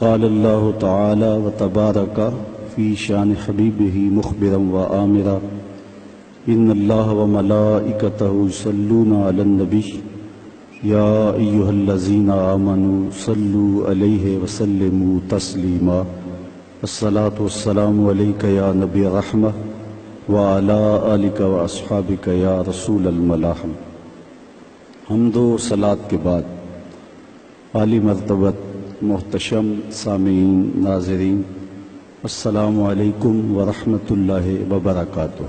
قال اللہ تعالی وتبارک فی شان حبیبہ مخبرا وآمرا ان اللہ وملائکتہ یصلون علی النبی یا ایہا الذین آمنوا صلوا علیہ وسلموا تسلیما الصلاۃ والسلام علیک یا نبی رحمہ وعلی آلک واصحابک یا رسول الملاحم۔ حمد و صلاۃ کے بعد عالی مرتبت محتشم سامعین ناظرین السلام علیکم ورحمۃ اللہ وبرکاتہ۔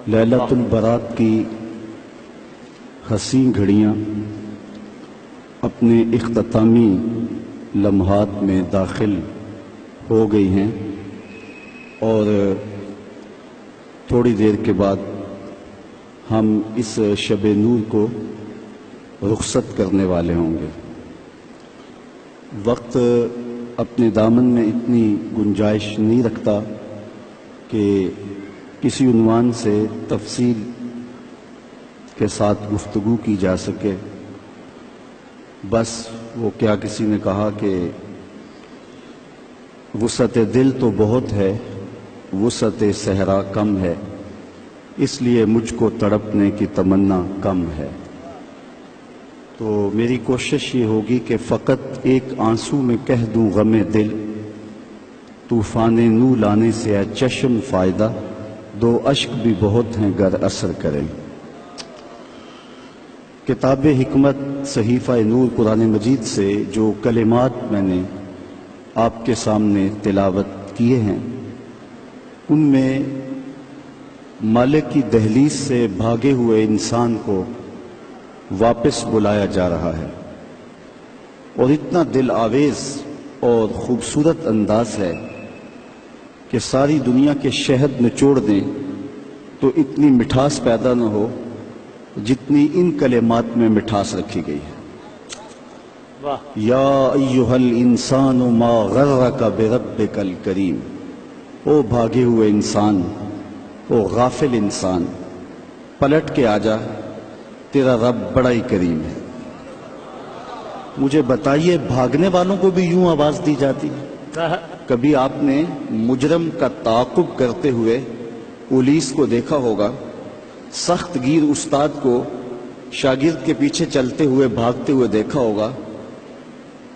لیلۃ البرات کی حسین گھڑیاں اپنے اختتامی لمحات میں داخل ہو گئی ہیں اور تھوڑی دیر کے بعد ہم اس شب نور کو رخصت کرنے والے ہوں گے۔ وقت اپنے دامن میں اتنی گنجائش نہیں رکھتا کہ کسی عنوان سے تفصیل کے ساتھ گفتگو کی جا سکے۔ بس وہ کیا کسی نے کہا کہ وسعت دل تو بہت ہے، وسعت صحرا کم ہے، اس لیے مجھ کو تڑپنے کی تمنا کم ہے۔ تو میری کوشش یہ ہوگی کہ فقط ایک آنسو میں کہہ دوں غم دل، طوفان نو لانے سے ہے چشم فائدہ، دو اشک بھی بہت ہیں گر اثر کریں۔ کتاب حکمت صحیفہ نور قرآن مجید سے جو کلمات میں نے آپ کے سامنے تلاوت کیے ہیں، ان میں مالک کی دہلیز سے بھاگے ہوئے انسان کو واپس بلایا جا رہا ہے، اور اتنا دل آویز اور خوبصورت انداز ہے کہ ساری دنیا کے شہد نچوڑ دیں تو اتنی مٹھاس پیدا نہ ہو جتنی ان کلمات میں مٹھاس رکھی گئی ہے۔ یا ایہا الانسان ما غرک بربک الکریم، او بھاگے ہوئے انسان، او غافل انسان، پلٹ کے آ جا، تیرا رب بڑا ہی کریم ہے۔ مجھے بتائیے بھاگنے والوں کو بھی یوں آواز دی جاتی ہے؟ کبھی آپ نے مجرم کا تعاقب کرتے ہوئے پولیس کو دیکھا ہوگا، سخت گیر استاد کو شاگرد کے پیچھے چلتے ہوئے بھاگتے ہوئے دیکھا ہوگا۔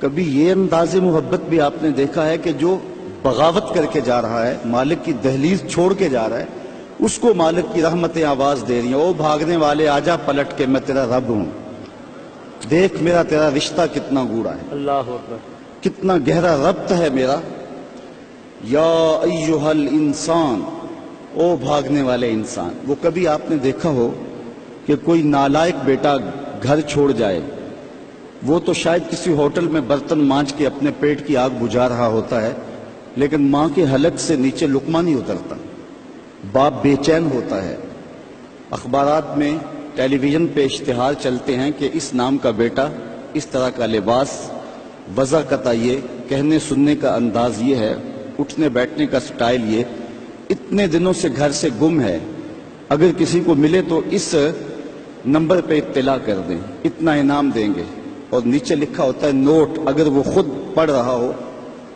کبھی یہ انداز محبت بھی آپ نے دیکھا ہے کہ جو بغاوت کر کے جا رہا ہے، مالک کی دہلیز چھوڑ کے جا رہا ہے، اس کو مالک کی رحمتیں آواز دے رہی ہیں، او بھاگنے والے آجا پلٹ کے، میں تیرا رب ہوں، دیکھ میرا تیرا رشتہ کتنا گوڑا ہے، اللہ اکبر، کتنا گہرا ربط ہے میرا۔ یا ایہا الانسان، او بھاگنے والے انسان۔ وہ کبھی آپ نے دیکھا ہو کہ کوئی نالائق بیٹا گھر چھوڑ جائے، وہ تو شاید کسی ہوٹل میں برتن مانج کے اپنے پیٹ کی آگ بجھا رہا ہوتا ہے، لیکن ماں کے حلق سے نیچے لقمہ نہیں اترتا، باپ بے چین ہوتا ہے۔ اخبارات میں، ٹیلی ویژن پہ اشتہار چلتے ہیں کہ اس نام کا بیٹا، اس طرح کا لباس، وضع قطع یہ، کہنے سننے کا انداز یہ ہے، اٹھنے بیٹھنے کا سٹائل یہ، اتنے دنوں سے گھر سے گم ہے، اگر کسی کو ملے تو اس نمبر پہ اطلاع کر دیں، اتنا انعام دیں گے، اور نیچے لکھا ہوتا ہے نوٹ، اگر وہ خود پڑھ رہا ہو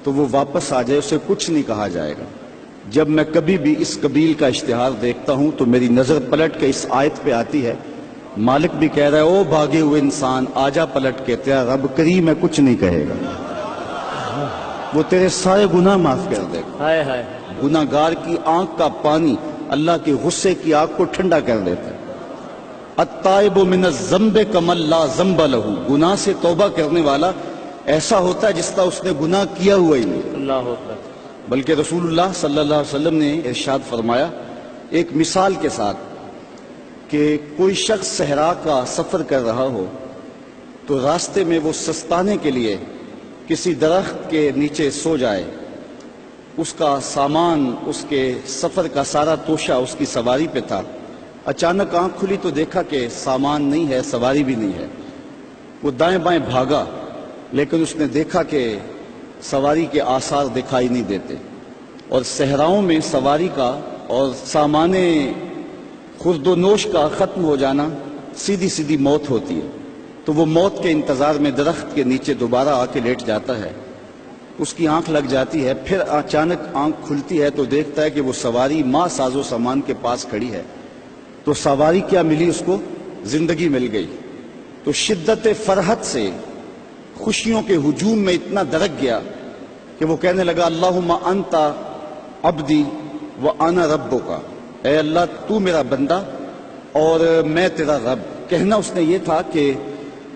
تو وہ واپس آ جائے، اسے کچھ نہیں کہا جائے گا۔ جب میں کبھی بھی اس قبیل کا اشتہار دیکھتا ہوں تو میری نظر پلٹ کے اس آیت پہ آتی ہے، مالک بھی کہہ رہا ہے، او بھاگے ہوئے انسان آجا پلٹ کے، تیرا رب کریم ہے، کچھ نہیں کہے گا، وہ تیرے سارے گناہ معاف کر دے گا۔ گناہ گار کی آنکھ کا پانی اللہ کے غصے کی آگ کو ٹھنڈا کر دیتا ہے۔ التائب من الذنب کمن لا ذنب لہ، گناہ سے توبہ کرنے والا ایسا ہوتا ہے جس طرح اس نے گناہ کیا ہوا ہی نہیں۔ اللہ اکبر۔ بلکہ رسول اللہ صلی اللہ علیہ وسلم نے ارشاد فرمایا ایک مثال کے ساتھ کہ کوئی شخص صحرا کا سفر کر رہا ہو تو راستے میں وہ سستانے کے لیے کسی درخت کے نیچے سو جائے، اس کا سامان، اس کے سفر کا سارا توشہ اس کی سواری پہ تھا، اچانک آنکھ کھلی تو دیکھا کہ سامان نہیں ہے، سواری بھی نہیں ہے، وہ دائیں بائیں بھاگا، لیکن اس نے دیکھا کہ سواری کے آثار دکھائی نہیں دیتے، اور صحراؤں میں سواری کا اور سامان خرد و نوش کا ختم ہو جانا سیدھی سیدھی موت ہوتی ہے۔ تو وہ موت کے انتظار میں درخت کے نیچے دوبارہ آ کے لیٹ جاتا ہے. اس کی آنکھ لگ جاتی ہے، پھر اچانک آنکھ کھلتی ہے تو دیکھتا ہے کہ وہ سواری ماں ساز و سامان کے پاس کھڑی ہے. تو سواری کیا ملی اس کو؟ زندگی مل گئی. تو شدت فرحت سے خوشیوں کے ہجوم میں اتنا درک گیا کہ وہ کہنے لگا اللہم انت عبدی و انا ربک، اے اللہ تو میرا بندہ اور میں تیرا رب. کہنا اس نے یہ تھا کہ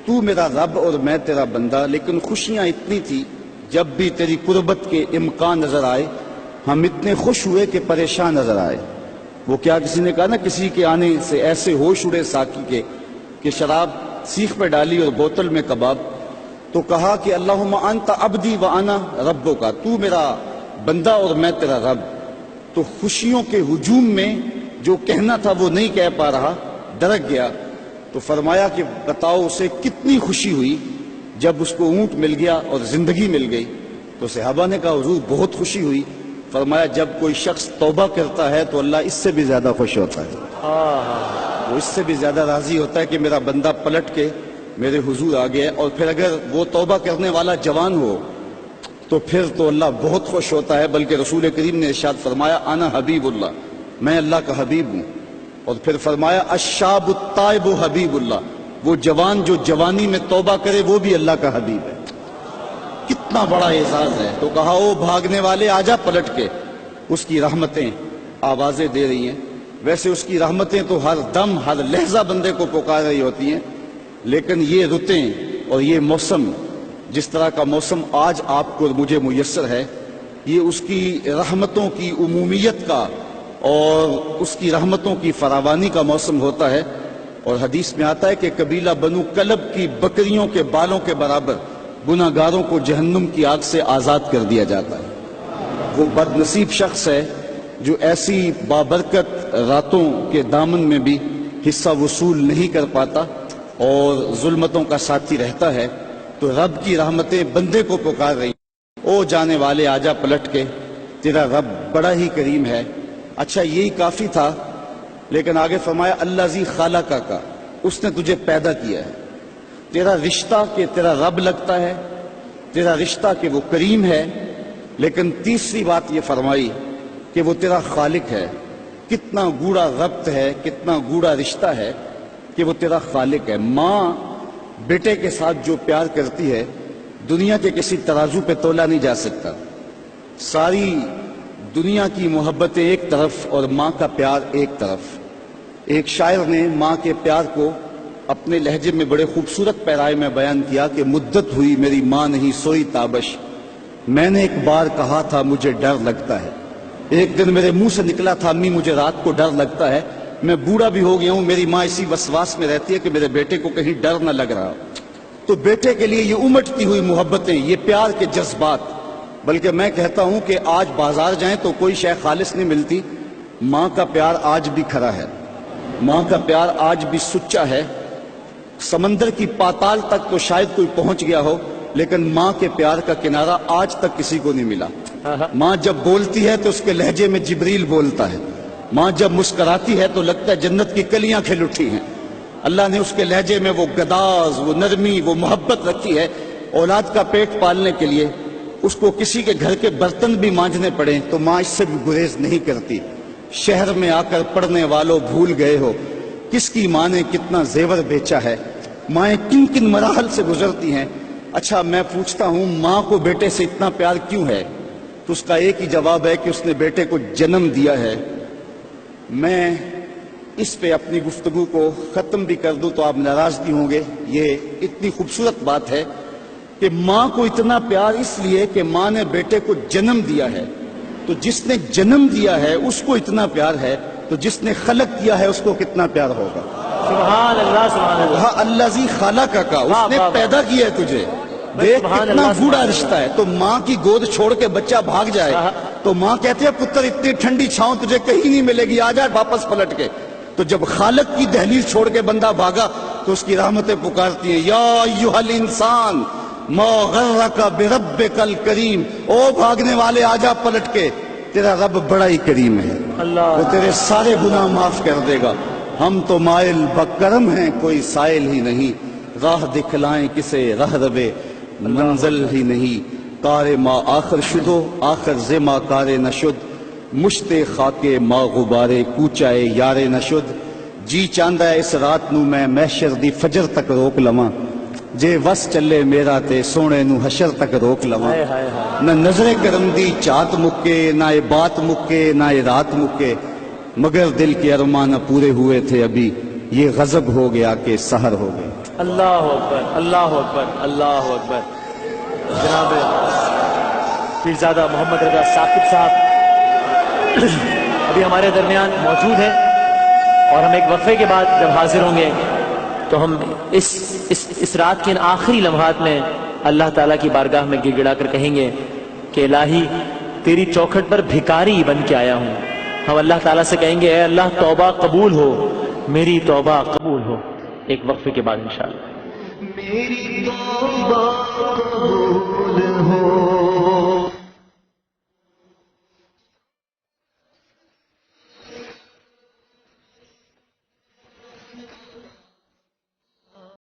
تو میرا رب اور میں تیرا بندہ، لیکن خوشیاں اتنی تھی جب بھی تیری قربت کے امکان نظر آئے ہم اتنے خوش ہوئے کہ پریشان نظر آئے. وہ کیا کسی نے کہا نا کسی کے آنے سے ایسے ہوش اڑے ساقی کے کہ شراب سیخ پہ ڈالی اور بوتل میں کباب. تو کہا کہ اللہم انت عبدی و انا ربک، تو میرا بندہ اور میں تیرا رب. تو خوشیوں کے ہجوم میں جو کہنا تھا وہ نہیں کہہ پا رہا، درک گیا. تو فرمایا کہ بتاؤ اسے کتنی خوشی ہوئی جب اس کو اونٹ مل گیا اور زندگی مل گئی. تو صحابہ نے کہا حضور بہت خوشی ہوئی. فرمایا جب کوئی شخص توبہ کرتا ہے تو اللہ اس سے بھی زیادہ خوش ہوتا ہے، وہ اس سے بھی زیادہ راضی ہوتا ہے کہ میرا بندہ پلٹ کے میرے حضور آ گیا. اور پھر اگر وہ توبہ کرنے والا جوان ہو تو پھر تو اللہ بہت خوش ہوتا ہے. بلکہ رسول کریم نے ارشاد فرمایا انا حبیب اللہ، میں اللہ کا حبیب ہوں. اور پھر فرمایا الشاب التائب حبیب اللہ، وہ جوان جو جوانی میں توبہ کرے وہ بھی اللہ کا حبیب ہے. کتنا بڑا اعزاز ہے. تو کہا او بھاگنے والے آجا پلٹ کے. اس کی رحمتیں آوازیں دے رہی ہیں. ویسے اس کی رحمتیں تو ہر دم ہر لہجہ بندے کو پکار رہی ہوتی ہیں، لیکن یہ رتیں اور یہ موسم جس طرح کا موسم آج آپ کو مجھے میسر ہے، یہ اس کی رحمتوں کی عمومیت کا اور اس کی رحمتوں کی فراوانی کا موسم ہوتا ہے. اور حدیث میں آتا ہے کہ قبیلہ بنو کلب کی بکریوں کے بالوں کے برابر گناہ گاروں کو جہنم کی آگ سے آزاد کر دیا جاتا ہے. وہ بد نصیب شخص ہے جو ایسی بابرکت راتوں کے دامن میں بھی حصہ وصول نہیں کر پاتا اور ظلمتوں کا ساتھی رہتا ہے. تو رب کی رحمتیں بندے کو پکار رہی. او جانے والے آجا پلٹ کے، تیرا رب بڑا ہی کریم ہے. اچھا یہی کافی تھا، لیکن آگے فرمایا الذی خلقک کا، اس نے تجھے پیدا کیا ہے. تیرا رشتہ کہ تیرا رب لگتا ہے، تیرا رشتہ کہ وہ کریم ہے. لیکن تیسری بات یہ فرمائی کہ وہ تیرا خالق ہے. کتنا گوڑا ربط ہے، کتنا گوڑا رشتہ ہے کہ وہ تیرا خالق ہے. ماں بیٹے کے ساتھ جو پیار کرتی ہے دنیا کے کسی ترازو پہ تولا نہیں جا سکتا. ساری دنیا کی محبتیں ایک طرف اور ماں کا پیار ایک طرف. ایک شاعر نے ماں کے پیار کو اپنے لہجے میں بڑے خوبصورت پیرائے میں بیان کیا کہ مدت ہوئی میری ماں نہیں سوئی تابش، میں نے ایک بار کہا تھا مجھے ڈر لگتا ہے. ایک دن میرے منہ سے نکلا تھا امی مجھے رات کو ڈر لگتا ہے. میں بوڑھا بھی ہو گیا ہوں، میری ماں اسی وسواس میں رہتی ہے کہ میرے بیٹے کو کہیں ڈر نہ لگ رہا. تو بیٹے کے لیے یہ امٹتی ہوئی محبتیں، یہ پیار کے جذبات. بلکہ میں کہتا ہوں کہ آج بازار جائیں تو کوئی شے خالص نہیں ملتی. ماں کا پیار آج بھی کھرا ہے، ماں کا پیار آج بھی سچا ہے. سمندر کی پاتال تک تو شاید کوئی پہنچ گیا ہو، لیکن ماں کے پیار کا کنارہ آج تک کسی کو نہیں ملا. ماں جب بولتی ہے تو اس کے لہجے میں جبریل بولتا ہے. ماں جب مسکراتی ہے تو لگتا ہے جنت کی کلیاں کھل اٹھی ہیں. اللہ نے اس کے لہجے میں وہ گداز، وہ نرمی، وہ محبت رکھی ہے. اولاد کا پیٹ پالنے کے لیے اس کو کسی کے گھر کے برتن بھی مانجنے پڑیں تو ماں اس سے بھی گریز نہیں کرتی. شہر میں آ کر پڑھنے والوں بھول گئے ہو کس کی ماں نے کتنا زیور بیچا ہے. مائیں کن کن مراحل سے گزرتی ہیں. اچھا میں پوچھتا ہوں ماں کو بیٹے سے اتنا پیار کیوں ہے؟ تو اس کا ایک ہی جواب ہے کہ اس نے بیٹے کو جنم دیا ہے. میں اس پہ اپنی گفتگو کو ختم بھی کر دوں تو آپ ناراض نہیں ہوں گے. یہ اتنی خوبصورت بات ہے کہ ماں کو اتنا پیار اس لیے کہ ماں نے بیٹے کو جنم دیا ہے. تو جس نے جنم دیا ہے اس کو اتنا پیار ہے، تو جس نے خلق کیا ہے اس کو کتنا پیار ہوگا. سبحان اللہ سبحان اللہ. ہاں الذی خلقک، اس نے پیدا کیا ہے تجھے. دیکھ کتنا گوڑا رشتہ ہے. تو ماں کی گود چھوڑ کے بچہ بھاگ جائے تو ماں کہتے ہیں پتر اتنی ٹھنڈی چھاؤں تجھے کہیں نہیں ملے گی، آ جا واپس پلٹ کے. تو جب خالق کی دہلیز چھوڑ کے بندہ بھاگا تو اس کی رحمتیں پکارتی ہیں یا ایھا الانسان ما غرک بربک الکریم. او بھاگنے والے آجا پلٹ کے، تیرا رب بڑا ہی کریم ہے، وہ تیرے سارے گناہ معاف کر دے گا. ہم تو مائل بکرم ہیں کوئی سائل ہی نہیں، راہ دکھلائیں کسے راہ ربے منزل ہی نہیں کار ما آخر شدو آخر زما کار نشد مشت خاک ما غبارے کوچائے یارے نشد جی چاندہ اس رات نو میں محشر دی فجر تک روک لواں جے وس چلے میرا تے سونے نو حشر تک روک لواں نہ نظر کرم دی چات مکے نہ یہ بات مکے نہ یہ رات مکے مگر دل کے ارمان پورے ہوئے تھے ابھی یہ غضب ہو گیا کہ سحر ہو گئے اللہ اکبر اللہ اکبر اللہ اکبر جناب پیرزادہ محمد رضا ثاقب صاحب ابھی ہمارے درمیان موجود ہیں اور ہم ایک وقفے کے بعد جب حاضر ہوں گے تو ہم اس رات کے ان آخری لمحات میں اللہ تعالیٰ کی بارگاہ میں گر گڑا کر کہیں گے کہ الہی تیری چوکھٹ پر بھکاری بن کے آیا ہوں. ہم اللہ تعالیٰ سے کہیں گے اے اللہ توبہ قبول ہو میری توبہ قبول ہو. ایک وقفے کے بعد انشاءاللہ میری توبہ قبول ہو